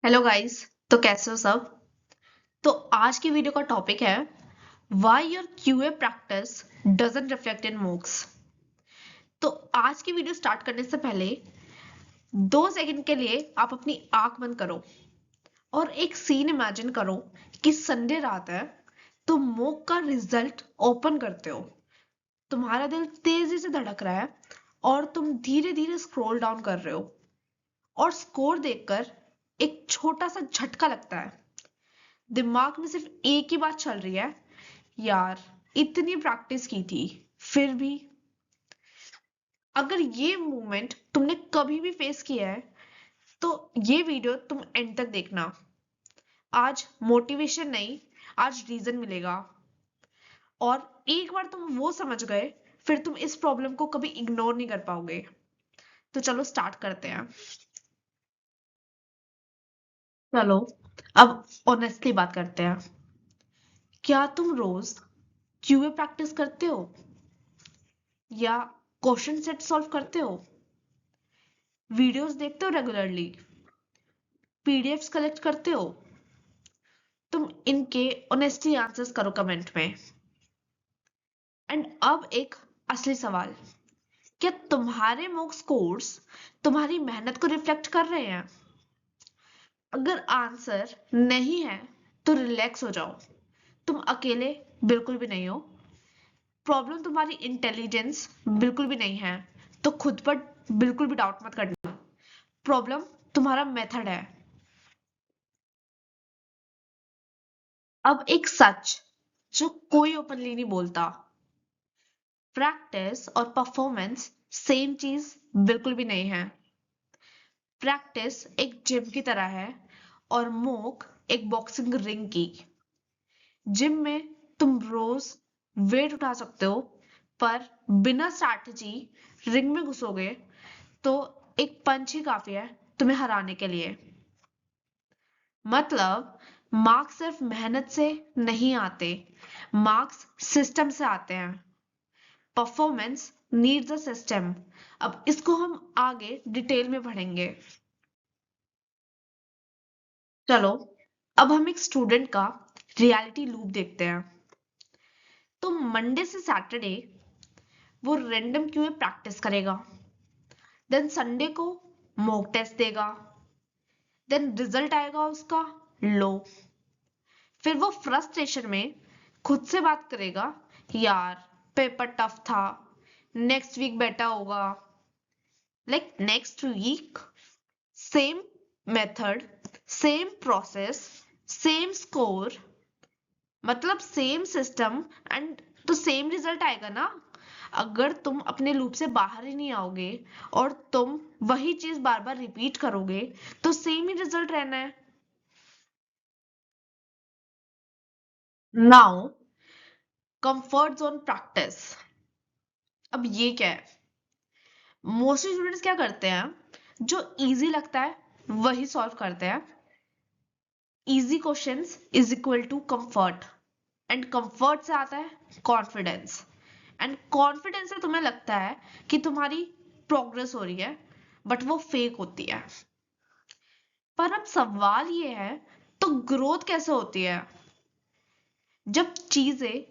Hello guys. तो कैसे हो सब। तो आज की वीडियो का टॉपिक है why your QA practice doesn't reflect in MOOCs. तो आज की वीडियो स्टार्ट करने से पहले 2 सेकंड के लिए आप अपनी आंख बंद करो और एक सीन इमेजिन करो कि संडे रात है। तुम मोक का रिजल्ट ओपन करते हो। तुम्हारा दिल तेजी से धड़क रहा है और तुम धीरे धीरे स्क्रॉल डाउन कर रहे हो और स्कोर देखकर एक छोटा सा झटका लगता है। दिमाग में सिर्फ एक ही बात चल रही है, यार इतनी प्रैक्टिस की थी फिर भी। अगर ये मूवमेंट तुमने कभी भी फेस किया है तो ये वीडियो तुम एंड तक देखना। आज मोटिवेशन नहीं, आज रीजन मिलेगा। और एक बार तुम वो समझ गए फिर तुम इस प्रॉब्लम को कभी इग्नोर नहीं कर पाओगे। तो चलो स्टार्ट करते हैं। चलो अब ऑनेस्टली बात करते हैं। क्या तुम रोज क्यूए प्रैक्टिस करते हो या क्वेश्चन सेट सॉल्व करते हो, वीडियोस देखते हो रेगुलरली, पीडीएफ्स कलेक्ट करते हो? तुम इनके ऑनेस्टली आंसर्स करो कमेंट में। एंड अब एक असली सवाल, क्या तुम्हारे मॉक स्कोर्स तुम्हारी मेहनत को रिफ्लेक्ट कर रहे हैं? अगर आंसर नहीं है तो रिलैक्स हो जाओ। तुम अकेले बिल्कुल भी नहीं हो। प्रॉब्लम तुम्हारी इंटेलिजेंस बिल्कुल भी नहीं है। तो खुद पर बिल्कुल भी डाउट मत करना। प्रॉब्लम तुम्हारा मेथड है। अब एक सच जो कोई ओपनली नहीं बोलता, प्रैक्टिस और परफॉर्मेंस सेम चीज बिल्कुल भी नहीं है। प्रैक्टिस एक जिम की तरह है और मोक एक बॉक्सिंग रिंग की। जिम में तुम रोज वेट उठा सकते हो, पर बिना स्ट्रैटेजी रिंग में घुसोगे तो एक पंच ही काफी है तुम्हें हराने के लिए। मतलब मार्क्स सिर्फ मेहनत से नहीं आते, मार्क्स सिस्टम से आते हैं। Performance needs a system. अब इसको हम आगे डिटेल में पढ़ेंगे। चलो अब हम एक स्टूडेंट का रियलिटी लूप देखते हैं। तो मंडे से सैटरडे वो रैंडम क्यूए प्रैक्टिस करेगा, देन संडे को मॉक टेस्ट देगा, देन रिजल्ट आएगा उसका लो। फिर वो फ्रस्ट्रेशन में खुद से बात करेगा, यार पेपर टफ था, नेक्स्ट वीक बेटर होगा। Like next week same method, same process, same score, मतलब सेम सिस्टम एंड तो सेम रिजल्ट आएगा ना। अगर तुम अपने लूप से बाहर ही नहीं आओगे और तुम वही चीज बार बार रिपीट करोगे तो सेम ही रिजल्ट रहना है। Now comfort zone practice. अब ये क्या है? मोस्टली स्टूडेंट्स क्या करते हैं, जो इजी लगता है वही सॉल्व करते हैं। Easy questions is equal to comfort and comfort से आता है कॉन्फिडेंस एंड कॉन्फिडेंस से तुम्हें लगता है कि तुम्हारी प्रोग्रेस हो रही है, बट वो फेक होती है। पर अब सवाल ये है, तो ग्रोथ कैसे होती है? जब चीजें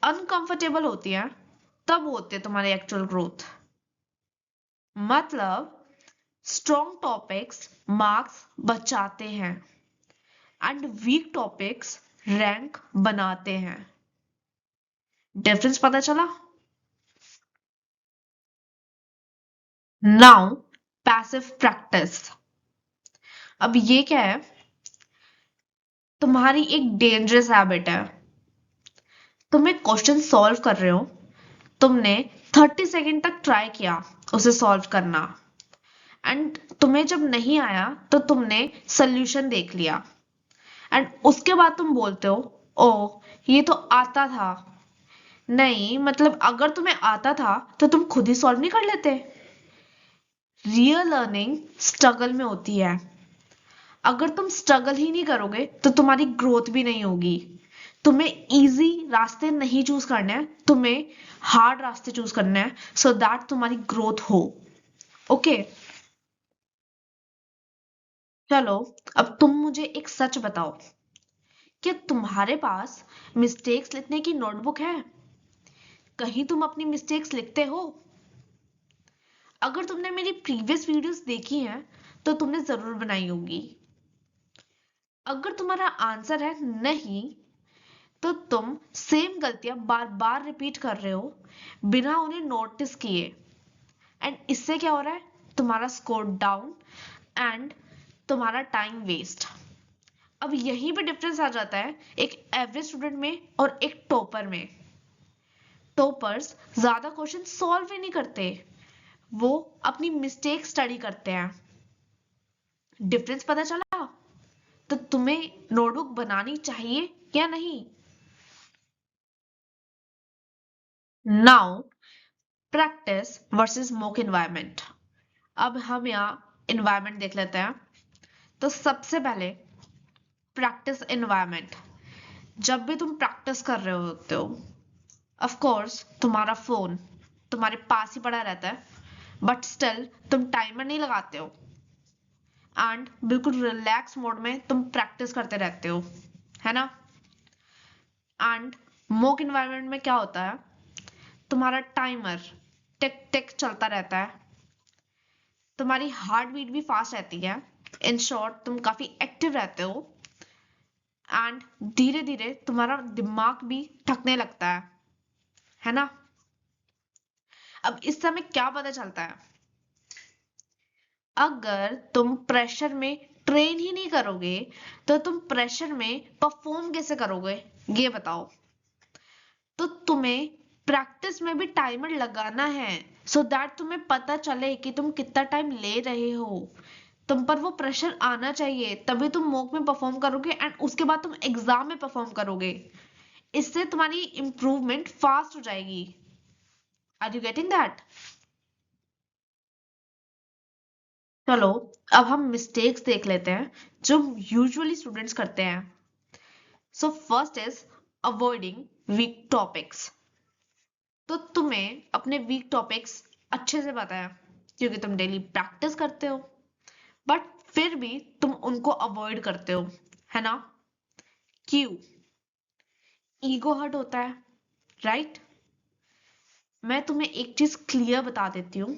अनकंफर्टेबल होती हैं तब होती है तुम्हारी एक्चुअल ग्रोथ। मतलब स्ट्रॉन्ग टॉपिक्स मार्क्स बचाते हैं एंड वीक टॉपिक्स रैंक बनाते हैं। डिफरेंस पता चला? Now passive practice. अब ये क्या है? तुम्हारी एक डेंजरस हैबिट है। तुम एक क्वेश्चन सॉल्व कर रहे हो, तुमने 30 सेकेंड तक ट्राई किया उसे सॉल्व करना एंड तुम्हें जब नहीं आया तो तुमने सोल्यूशन देख लिया एंड उसके बाद तुम बोलते हो, ओ ये तो आता था। नहीं, मतलब अगर तुम्हें आता था तो तुम खुद ही सॉल्व नहीं कर लेते। रियल लर्निंग स्ट्रगल में होती है। अगर तुम स्ट्रगल ही नहीं करोगे तो तुम्हारी ग्रोथ भी नहीं होगी। तुम्हें इजी रास्ते नहीं चूज करने हैं, तुम्हें हार्ड रास्ते चूज करने हैं सो दैट तुम्हारी ग्रोथ हो। ओके चलो, अब तुम मुझे एक सच बताओ, क्या तुम्हारे पास मिस्टेक्स लिखने की नोटबुक है? कहीं तुम अपनी मिस्टेक्स लिखते हो? अगर तुमने मेरी प्रीवियस वीडियोस देखी हैं तो तुमने जरूर बनाई होगी। अगर तुम्हारा आंसर है नहीं, तो तुम सेम गलतियां बार बार रिपीट कर रहे हो बिना उन्हें नोटिस किए, एंड इससे क्या हो रहा है? तुम्हारा स्कोर डाउन एंड तुम्हारा टाइम वेस्ट। अब यहीं पे डिफरेंस आ जाता है एक एवरेज स्टूडेंट में और एक टॉपर में। टॉपर्स ज्यादा क्वेश्चन सॉल्व ही नहीं करते, वो अपनी मिस्टेक स्टडी करते हैं। डिफरेंस पता चला? तो तुम्हें नोटबुक बनानी चाहिए या नहीं? Now, practice versus mock environment. अब हम यहाँ इन्वायरमेंट देख लेते हैं। तो सबसे पहले प्रैक्टिस इन्वायरमेंट। जब भी तुम प्रैक्टिस कर रहे होते हो, ऑफ कोर्स तुम्हारा फोन तुम्हारे पास ही पड़ा रहता है, बट स्टिल तुम टाइमर नहीं लगाते हो एंड बिल्कुल रिलैक्स मोड में तुम प्रैक्टिस करते रहते हो, है ना? एंड मॉक इन्वायरमेंट में क्या होता है? तुम्हारा टाइमर टिक टिक चलता रहता है, तुम्हारी हार्ट बीट भी फास्ट रहती है, इन शॉर्ट तुम काफी एक्टिव रहते हो, एंड धीरे धीरे तुम्हारा दिमाग भी थकने लगता है ना? अब इस समय क्या पता चलता है? अगर तुम प्रेशर में ट्रेन ही नहीं करोगे तो तुम प्रेशर में परफॉर्म कैसे करोगे, ये बताओ। तो तुम्हें प्रैक्टिस में भी टाइमर लगाना है, सो दैट तुम्हें पता चले कि तुम कितना टाइम ले रहे हो। तुम पर वो प्रेशर आना चाहिए, तभी तुम मॉक में परफॉर्म करोगे एंड उसके बाद तुम एग्जाम में परफॉर्म करोगे। इससे तुम्हारी इंप्रूवमेंट फास्ट हो जाएगी। Are you getting that? चलो, अब हम मिस्टेक्स देख लेते हैं जो यूजुअली स्टूडेंट्स करते हैं। So first is avoiding weak topics. तो तुम्हें अपने वीक टॉपिक्स अच्छे से पता है क्योंकि तुम डेली प्रैक्टिस करते हो, बट फिर भी तुम उनको अवॉइड करते हो, है ना? क्यों? ईगो हर्ट होता है, राइट? मैं तुम्हें एक चीज क्लियर बता देती हूँ,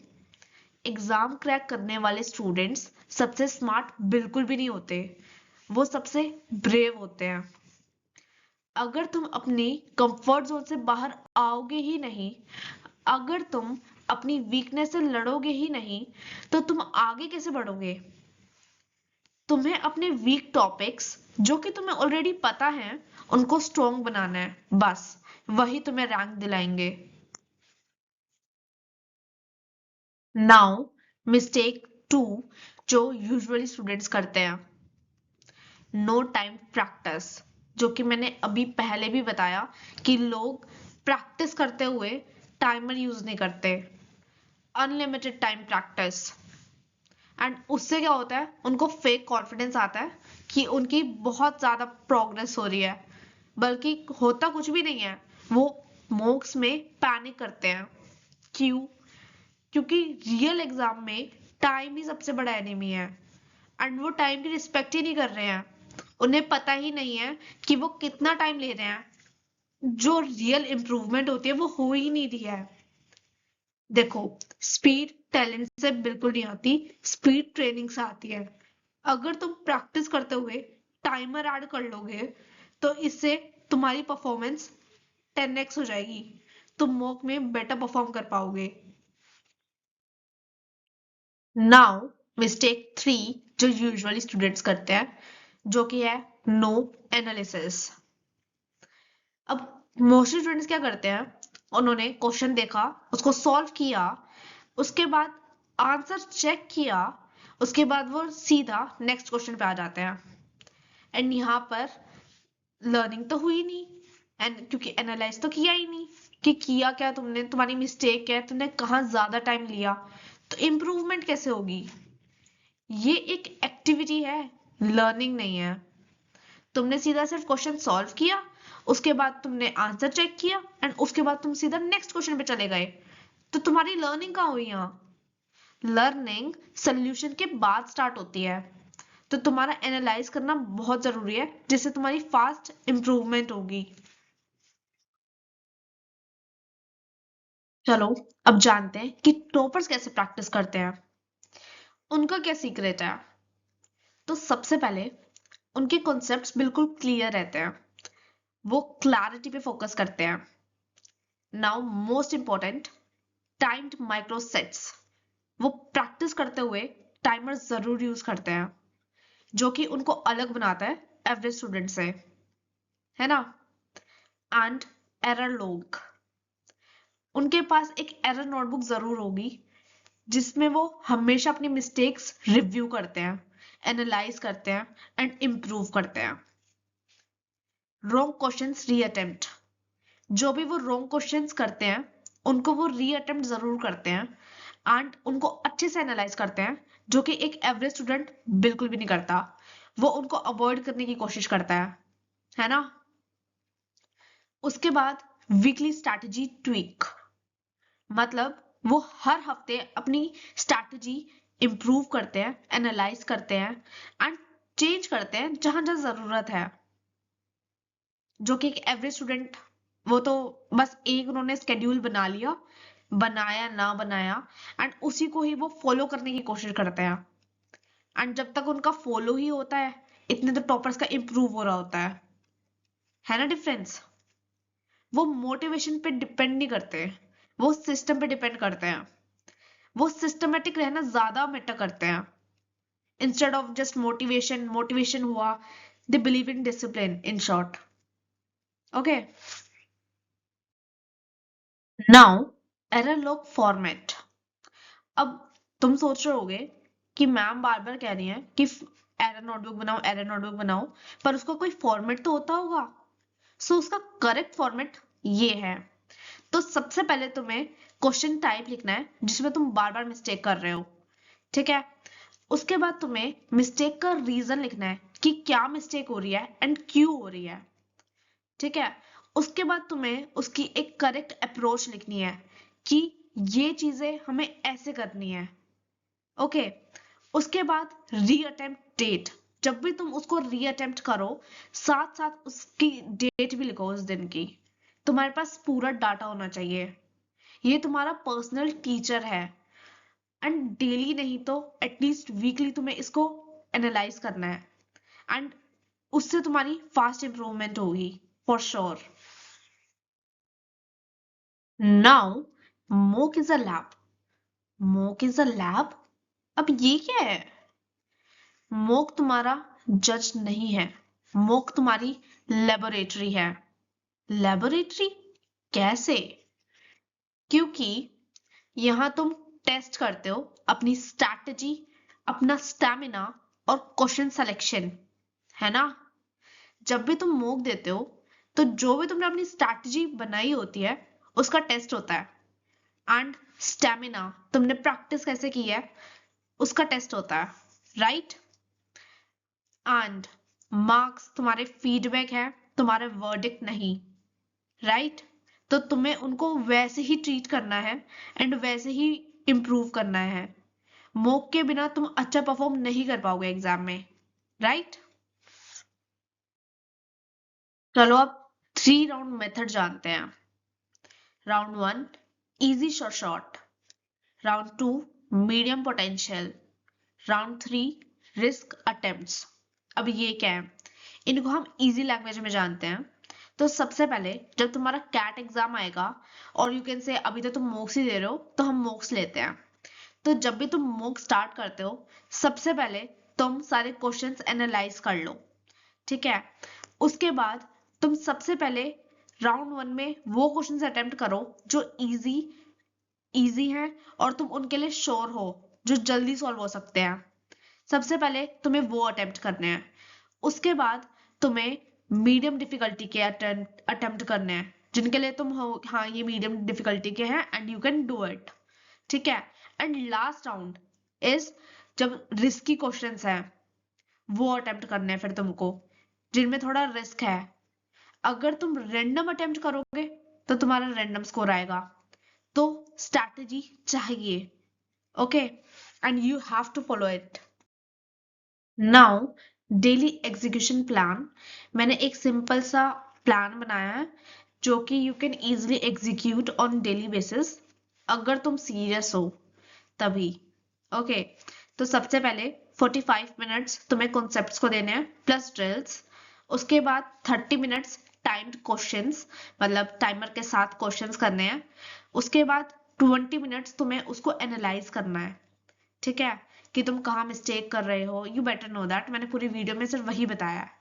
एग्जाम क्रैक करने वाले स्टूडेंट्स सबसे स्मार्ट बिल्कुल भी नहीं होते, वो सबसे ब्रेव होते हैं। अगर तुम अपनी कंफर्ट जोन से बाहर आओगे ही नहीं, अगर तुम अपनी वीकनेस से लड़ोगे ही नहीं, तो तुम आगे कैसे बढ़ोगे? तुम्हें अपने वीक टॉपिक्स जो कि तुम्हें ऑलरेडी पता है उनको स्ट्रॉन्ग बनाना है, बस वही तुम्हें रैंक दिलाएंगे। नाउ, मिस्टेक 2 जो यूजुअली स्टूडेंट्स करते हैं, नो टाइम प्रैक्टिस। जो कि मैंने अभी पहले भी बताया कि लोग प्रैक्टिस करते हुए टाइमर यूज नहीं करते, अनलिमिटेड टाइम प्रैक्टिस। एंड उससे क्या होता है? उनको फेक कॉन्फिडेंस आता है कि उनकी बहुत ज्यादा प्रोग्रेस हो रही है, बल्कि होता कुछ भी नहीं है। वो मॉक्स में पैनिक करते हैं। क्यों? क्योंकि रियल एग्जाम में टाइम ही सबसे बड़ा एनिमी है, एंड वो टाइम की रिस्पेक्ट ही नहीं कर रहे हैं। उन्हें पता ही नहीं है कि वो कितना टाइम ले रहे हैं, जो रियल इंप्रूवमेंट होती है वो हो ही नहीं रही है। देखो, स्पीड टैलेंट से बिल्कुल नहीं आती, स्पीड ट्रेनिंग से आती है। अगर तुम प्रैक्टिस करते हुए टाइमर ऐड कर लोगे तो इससे तुम्हारी परफॉर्मेंस 10x हो जाएगी, तुम मॉक में बेटर परफॉर्म कर पाओगे। नाउ, मिस्टेक 3 जो यूजुअली स्टूडेंट्स करते हैं, जो कि है नो एनालिसिस। अब मोस्टली स्टूडेंट्स क्या करते हैं? उन्होंने क्वेश्चन देखा, उसको सॉल्व किया, उसके बाद आंसर चेक किया, उसके बाद वो सीधा नेक्स्ट क्वेश्चन पे आ जाते हैं, एंड यहाँ पर लर्निंग तो हुई नहीं, एंड क्योंकि एनालाइज तो किया ही नहीं कि किया क्या तुमने, तुम्हारी मिस्टेक क्या है, तुमने कहाँ ज्यादा टाइम लिया, तो इम्प्रूवमेंट कैसे होगी? ये एक एक्टिविटी है, लर्निंग नहीं है। तुमने सीधा सिर्फ क्वेश्चन सॉल्व किया, उसके बाद तुमने आंसर चेक किया, एंड उसके बाद तुम सीधा नेक्स्ट क्वेश्चन पे चले गए, तो तुम्हारी लर्निंग कहाँ हुई? यहाँ लर्निंग सोल्यूशन के बाद स्टार्ट होती है। तो तुम्हारा एनालाइज करना बहुत जरूरी है, जिससे तुम्हारी फास्ट इंप्रूवमेंट होगी। चलो अब जानते हैं कि टॉपर्स कैसे प्रैक्टिस करते हैं, उनका क्या सीक्रेट है। तो सबसे पहले उनके कॉन्सेप्ट्स बिल्कुल क्लियर रहते हैं, वो क्लैरिटी पे फोकस करते हैं। Now most important, timed micro sets, वो प्रैक्टिस करते हुए टाइमर जरूर यूज करते हैं, जो कि उनको अलग बनाता है एवरेज स्टूडेंट से, है ना। एंड एरर लॉग, उनके पास एक एरर नोटबुक जरूर होगी, जिसमें वो हमेशा अपनी मिस्टेक्स रिव्यू करते हैं, एनालाइज करते हैं एंड इम्प्रूव करते हैं। रॉन्ग क्वेश्चंस रीअटेम्प्ट, जो भी वो रॉन्ग क्वेश्चंस करते हैं उनको वो रीअटेम्प्ट जरूर करते हैं एंड उनको अच्छे से एनालाइज करते हैं, जो कि एक एवरेज स्टूडेंट बिल्कुल भी नहीं करता। वो उनको अवॉइड करने की कोशिश करता है ना। उसके बाद वीकली स्ट्रैटेजी ट्वीक, मतलब वो हर हफ्ते अपनी स्ट्रैटेजी इंप्रूव करते हैं, एनालाइज करते हैं एंड चेंज करते हैं जहां जहां जरूरत है, जो कि एक एवरेज स्टूडेंट, वो तो बस एक उन्होंने स्केड्यूल बना लिया, बनाया ना बनाया एंड उसी को ही वो फॉलो करने की कोशिश करते हैं। एंड जब तक उनका फॉलो ही होता है, इतने तो टॉपर्स का इंप्रूव हो रहा होता है ना डिफरेंस। वो मोटिवेशन पे डिपेंड नहीं करते, वो सिस्टम पे डिपेंड करते हैं। वो सिस्टमेटिक रहना ज्यादा मैटर करते हैं, instead of just motivation. Motivation हुआ, they believe in discipline, in short. Okay, now error log format. अब तुम सोच रहे होगे कि मैम बार बार कह रही हैं कि एरर नोटबुक बनाओ, एरर नोटबुक बनाओ, पर उसका कोई फॉर्मेट तो होता होगा। सो उसका करेक्ट फॉर्मेट ये है। तो सबसे पहले तुम्हें क्वेश्चन टाइप लिखना है जिसमें तुम बार बार मिस्टेक कर रहे हो, ठीक है। उसके बाद तुम्हें मिस्टेक का रीजन लिखना है कि क्या मिस्टेक हो रही है एंड क्यों हो रही है, ठीक है। उसके बाद तुम्हें उसकी एक करेक्ट अप्रोच लिखनी है कि ये चीजें हमें ऐसे करनी है, ओके। उसके बाद रीअटेम्प्ट डेट, जब भी तुम उसको रीअटेम्प्ट करो, साथ साथ उसकी डेट भी लिखो उस दिन की। तुम्हारे पास पूरा डाटा होना चाहिए। ये तुम्हारा पर्सनल टीचर है एंड डेली नहीं तो एटलीस्ट वीकली तुम्हें इसको एनालाइज करना है एंड उससे तुम्हारी फास्ट इंप्रूवमेंट होगी for sure. Now mock is a lab. Mock is a lab, अब ये क्या है। मोक तुम्हारा जज नहीं है, मोक तुम्हारी लेबोरेटरी है। लेबोरेटरी कैसे? क्योंकि यहां तुम टेस्ट करते हो अपनी स्ट्रैटेजी, अपना स्टैमिना और क्वेश्चन सिलेक्शन, है ना। जब भी तुम मोक देते हो तो जो भी तुमने अपनी स्ट्रैटेजी बनाई होती है उसका टेस्ट होता है एंड स्टैमिना, तुमने प्रैक्टिस कैसे की है उसका टेस्ट होता है, राइट। एंड मार्क्स तुम्हारे फीडबैक है, तुम्हारे वर्डिक्ट नहीं, राइट। तो तुम्हें उनको वैसे ही ट्रीट करना है एंड वैसे ही इम्प्रूव करना है। मोक के बिना तुम अच्छा परफॉर्म नहीं कर पाओगे एग्जाम में, राइट। चलो अब 3 राउंड मेथड जानते हैं। Round 1 easy short, round 2 medium potential, round 3 risk attempts. अब ये क्या है, इनको हम इजी लैंग्वेज में जानते हैं। तो सबसे पहले जब तुम्हारा कैट एग्जाम आएगा, और यू कैन से अभी तो तुम मोक्स ही दे रहे हो तो हम मोक्स लेते हैं, तो जब भी तुम मोक स्टार्ट करते हो सबसे पहले तुम सारे क्वेश्चंस एनालाइज कर लो, ठीक है। उसके बाद तुम सबसे पहले राउंड 1 में वो क्वेश्चंस अटेम्प्ट करो जो इजी इजी हैं और तुम उनके लिए श्योर हो, जो जल्दी सॉल्व हो सकते हैं। सबसे पहले तुम्हें वो अटेम्प्ट करने हैं। उसके बाद तुम्हें मीडियम डिफिकल्टी के अटेम्प्ट करने हैं, जिनके लिए तुम हो हाँ ये मीडियम डिफिकल्टी के हैं and you can do it, ठीक है। एंड लास्ट राउंड इज जब रिस्की क्वेश्चंस हैं वो अटेम्प्ट करने हैं फिर तुमको, जिनमें थोड़ा रिस्क है। अगर तुम रैंडम अटेम्प्ट करोगे तो तुम्हारा रैंडम स्कोर आएगा। तो स्ट्रैटेजी चाहिए, okay, and you have to follow it. Now daily execution plan, मैंने एक सिंपल सा प्लान बनाया है जो कि you can easily execute on daily basis अगर तुम सीरियस हो तभी। ओके, तो सबसे पहले 45 मिनट्स तुम्हें कॉन्सेप्ट्स को देने हैं प्लस ड्रिल्स। उसके बाद 30 मिनट्स टाइम्ड क्वेश्चंस, मतलब टाइमर के साथ क्वेश्चंस करने हैं। उसके बाद 20 मिनट्स तुम्हें उसको एनालाइज करना है, ठीक है, कि तुम कहाँ मिस्टेक कर रहे हो। यू बेटर नो दैट, मैंने पूरी वीडियो में सिर्फ वही बताया है।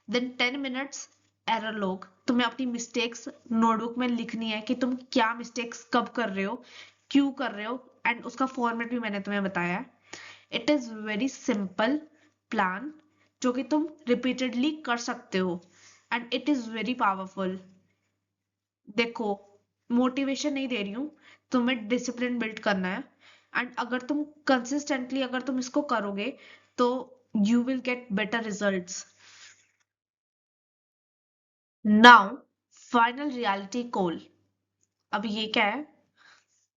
देन 10 मिनट्स एरर लॉग, तुम्हें अपनी मिस्टेक्स नोटबुक में लिखनी है कि तुम क्या मिस्टेक्स कब कर रहे हो, क्यों कर रहे हो, एंड उसका फॉर्मेट भी मैंने तुम्हें बताया है। It is very simple plan जो कि तुम रिपीटेडली कर सकते हो and it is very powerful. देखो, मोटिवेशन नहीं दे रही हूँ, तुम्हें डिसिप्लिन बिल्ड करना है एंड अगर तुम कंसिस्टेंटली अगर तुम इसको करोगे तो you will get better results. Now final reality call. अब ये क्या है?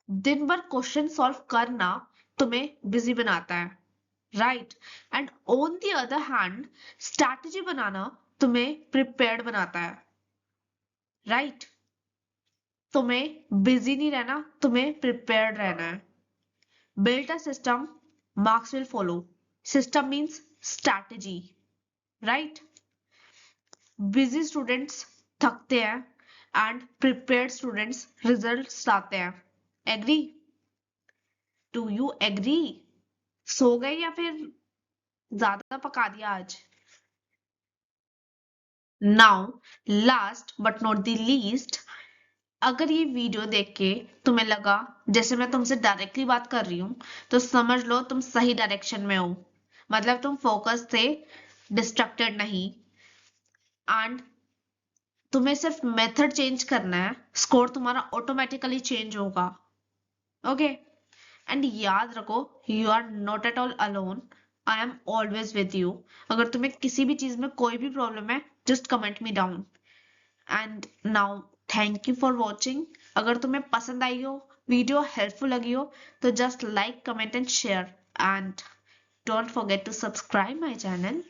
दिन भर क्वेश्चन सॉल्व करना तुम्हें बिजी बनाता है, right, and on the other hand strategy बनाना तुम्हें प्रिपेयर्ड बनाता है, राइट। तुम्हें बिजी नहीं रहना, तुम्हें प्रिपेयर्ड रहना है। Build a system, marks will follow. System means strategy, right? Busy students थकते हैं and prepared students results लाते हैं। Agree? Do you agree? सो गए या फिर ज्यादा पका दिया आज? Now, last but not the least, अगर ये वीडियो देख के तुम्हें लगा जैसे मैं तुमसे डायरेक्टली बात कर रही हूँ तो समझ लो तुम सही डायरेक्शन में हो, मतलब तुम फोकस थे, डिस्ट्रक्टेड नहीं। एंड तुम्हें सिर्फ मेथड चेंज करना है, स्कोर तुम्हारा ऑटोमेटिकली चेंज होगा। ओके, एंड याद रखो, you are not at all alone, I am always with you. अगर तुम्हें किसी भी चीज में कोई भी प्रॉब्लम है, just comment me down. And now thank you for watching. अगर तुम्हें पसंद आई हो, वीडियो हेल्पफुल लगी हो, तो just like, comment and share, and don't forget to subscribe my channel.